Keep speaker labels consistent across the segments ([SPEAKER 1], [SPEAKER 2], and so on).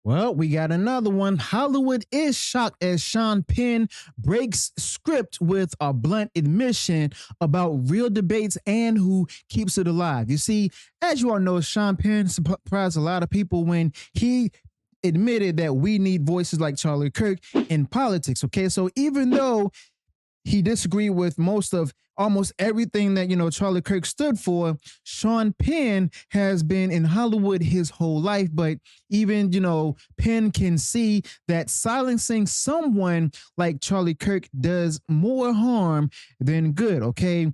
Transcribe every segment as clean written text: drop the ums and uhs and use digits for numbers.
[SPEAKER 1] Well, we got another one. Hollywood is shocked as Sean Penn breaks script with a blunt admission about real debates and who keeps it alive. You see, as you all know, Sean Penn surprised a lot of people when he admitted that we need voices like Charlie Kirk in politics. Okay, so even though he disagreed with most of almost everything that Charlie Kirk stood for, Sean Penn has been in Hollywood his whole life, but even Penn can see that silencing someone like Charlie Kirk does more harm than good. Okay,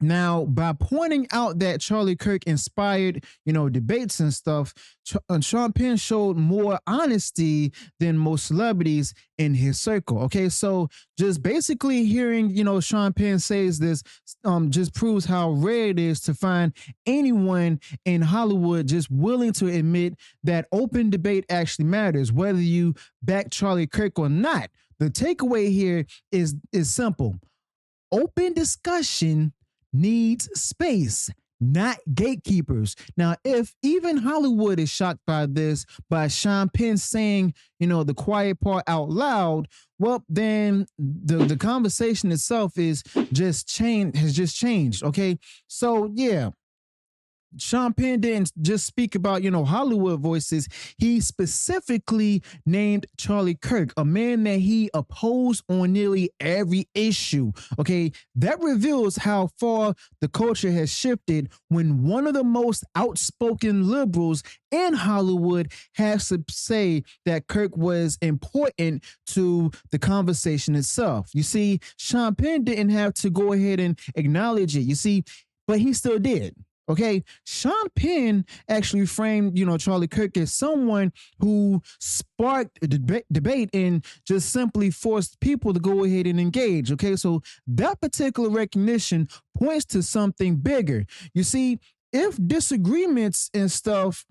[SPEAKER 1] now, by pointing out that Charlie Kirk inspired, debates and stuff, Sean Penn showed more honesty than most celebrities in his circle. Okay, so just basically hearing, Sean Penn says this, just proves how rare it is to find anyone in Hollywood just willing to admit that open debate actually matters, whether you back Charlie Kirk or not. The takeaway here is simple: open discussion needs space, not gatekeepers. Now, if even Hollywood is shocked by this, by Sean Penn saying, the quiet part out loud, well, then the conversation itself has just changed. Okay. So yeah, Sean Penn didn't just speak about, Hollywood voices. He specifically named Charlie Kirk, a man that he opposed on nearly every issue. Okay, that reveals how far the culture has shifted when one of the most outspoken liberals in Hollywood has to say that Kirk was important to the conversation itself. You see, Sean Penn didn't have to go ahead and acknowledge it. You see, but he still did. Okay, Sean Penn actually framed, Charlie Kirk as someone who sparked a debate and just simply forced people to go ahead and engage. Okay, so that particular recognition points to something bigger. You see, if disagreements and stuff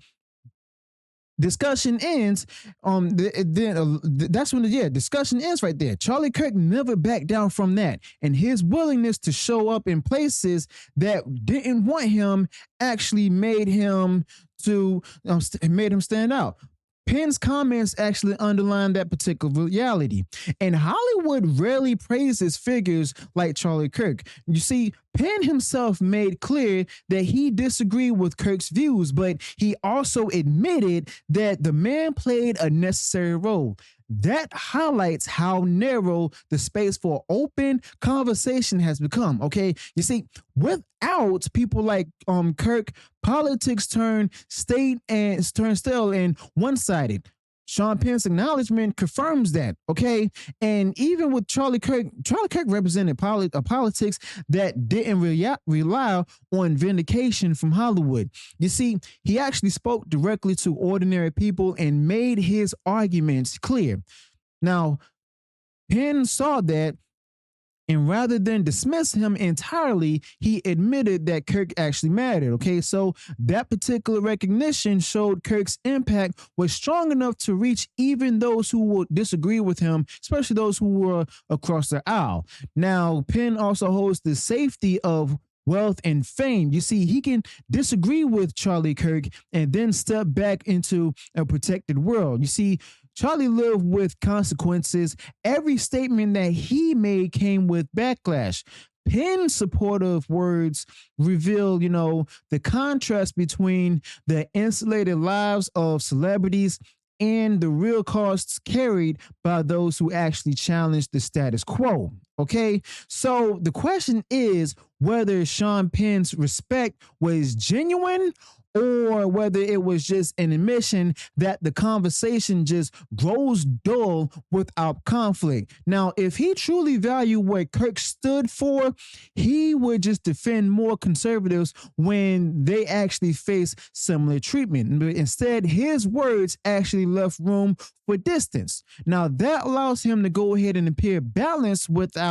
[SPEAKER 1] discussion ends, that's when discussion ends right there. Charlie Kirk never backed down from that, and his willingness to show up in places that didn't want him actually made him stand out. Penn's comments actually underline that particular reality. And Hollywood rarely praises figures like Charlie Kirk. You see, Penn himself made clear that he disagreed with Kirk's views, but he also admitted that the man played a necessary role. That highlights how narrow the space for open conversation has become. Okay, you see, without people like Kirk, politics turn stale and one-sided. Sean Penn's acknowledgement confirms that. Okay, and even with Charlie Kirk represented politics that didn't rely on vindication from Hollywood. You see, he actually spoke directly to ordinary people and made his arguments clear. Now, Penn saw that, and rather than dismiss him entirely, he admitted that Kirk actually mattered. Okay, so that particular recognition showed Kirk's impact was strong enough to reach even those who would disagree with him, especially those who were across the aisle. Now, Penn also holds the safety of wealth and fame. You see, he can disagree with Charlie Kirk and then step back into a protected world. You see, Charlie lived with consequences. Every statement that he made came with backlash. Penn's supportive words reveal, the contrast between the insulated lives of celebrities and the real costs carried by those who actually challenge the status quo. Okay, so the question is whether Sean Penn's respect was genuine or whether it was just an admission that the conversation just grows dull without conflict. Now, if he truly valued what Kirk stood for, he would just defend more conservatives when they actually face similar treatment. But instead, his words actually left room for distance. Now, that allows him to go ahead and appear balanced without,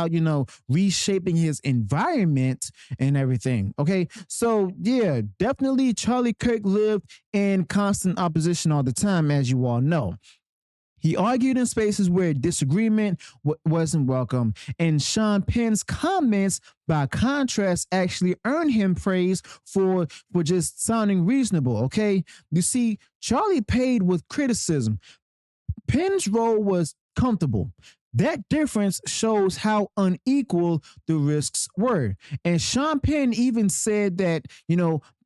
[SPEAKER 1] reshaping his environment and everything. Okay, so yeah, definitely Charlie Kirk lived in constant opposition all the time, as you all know. He argued in spaces where disagreement wasn't welcome. And Sean Penn's comments, by contrast, actually earned him praise for just sounding reasonable. Okay. You see, Charlie paid with criticism. Penn's role was comfortable. That difference shows how unequal the risks were. And Sean Penn even said that,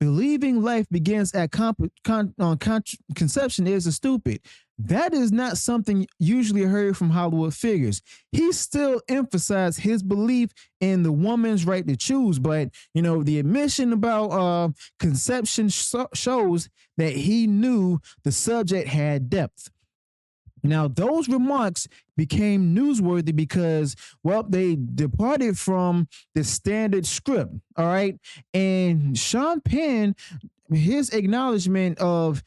[SPEAKER 1] believing life begins at conception is stupid. That is not something usually heard from Hollywood figures. He still emphasized his belief in the woman's right to choose, but the admission about conception shows that he knew the subject had depth. Now, those remarks became newsworthy because, they departed from the standard script. All right. And Sean Penn, his acknowledgement of,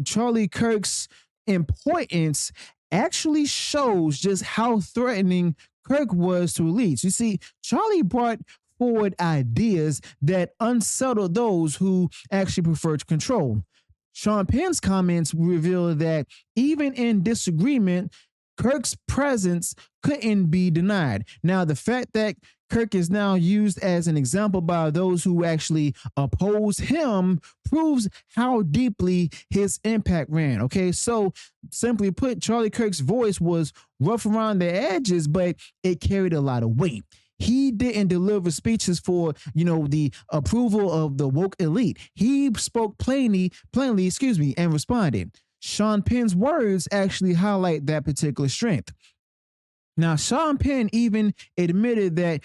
[SPEAKER 1] Charlie Kirk's importance actually shows just how threatening Kirk was to elites. You see, Charlie brought forward ideas that unsettled those who actually prefer to control. Sean Penn's comments reveal that even in disagreement, Kirk's presence couldn't be denied. Now, the fact that Kirk is now used as an example by those who actually oppose him proves how deeply his impact ran. Okay, so simply put, Charlie Kirk's voice was rough around the edges, but it carried a lot of weight. He didn't deliver speeches for, the approval of the woke elite. He spoke plainly, and responded. Sean Penn's words actually highlight that particular strength. Now, Sean Penn even admitted that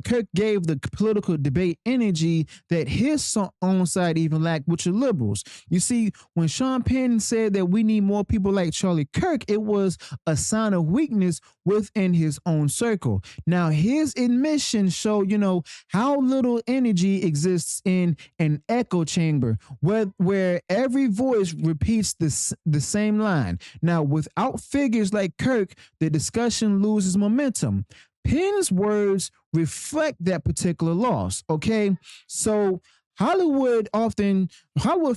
[SPEAKER 1] Kirk gave the political debate energy that his own side even lacked, which are liberals. You see, when Sean Penn said that we need more people like Charlie Kirk, it was a sign of weakness within his own circle. Now, his admission showed, how little energy exists in an echo chamber where every voice repeats the same line. Now, without figures like Kirk, the discussion loses momentum. Penn's words reflect that particular loss. Okay, so Hollywood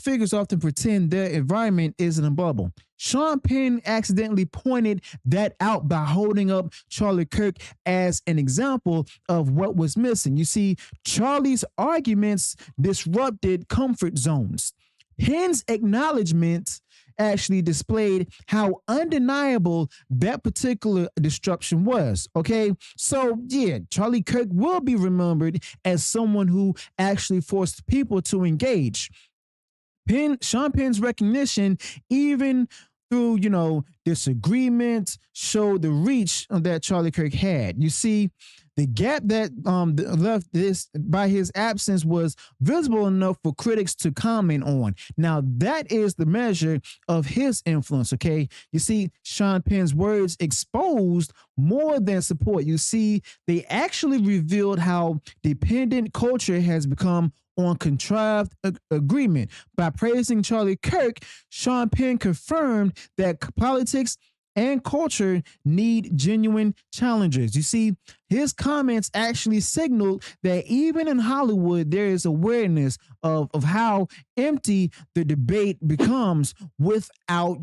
[SPEAKER 1] figures often pretend their environment isn't a bubble. Sean Penn accidentally pointed that out by holding up Charlie Kirk as an example of what was missing. You see, Charlie's arguments disrupted comfort zones. Penn's acknowledgments actually displayed how undeniable that particular disruption was. Okay, so yeah, Charlie Kirk will be remembered as someone who actually forced people to engage. Sean Penn's recognition, even through disagreement, showed the reach that Charlie Kirk had. You see, the gap that left this by his absence was visible enough for critics to comment on. Now, that is the measure of his influence, okay? You see, Sean Penn's words exposed more than support. You see, they actually revealed how dependent culture has become on contrived agreement. By praising Charlie Kirk, Sean Penn confirmed that politics and culture need genuine challengers. You see, his comments actually signaled that even in Hollywood, there is awareness of how empty the debate becomes without,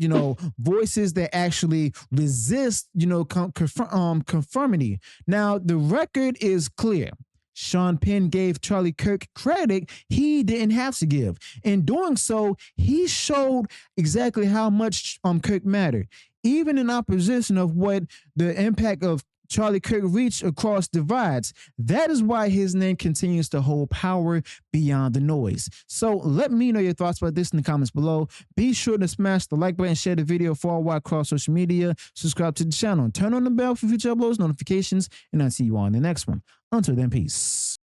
[SPEAKER 1] voices that actually resist, conformity. Now, the record is clear. Sean Penn gave Charlie Kirk credit he didn't have to give. In doing so, he showed exactly how much Kirk mattered, even in opposition of what the impact of Charlie Kirk reached across divides. That is why his name continues to hold power beyond the noise. So let me know your thoughts about this in the comments below. Be sure to smash the like button, share the video far and wide across social media, subscribe to the channel, and turn on the bell for future uploads, notifications, and I'll see you all in the next one. Until then, peace.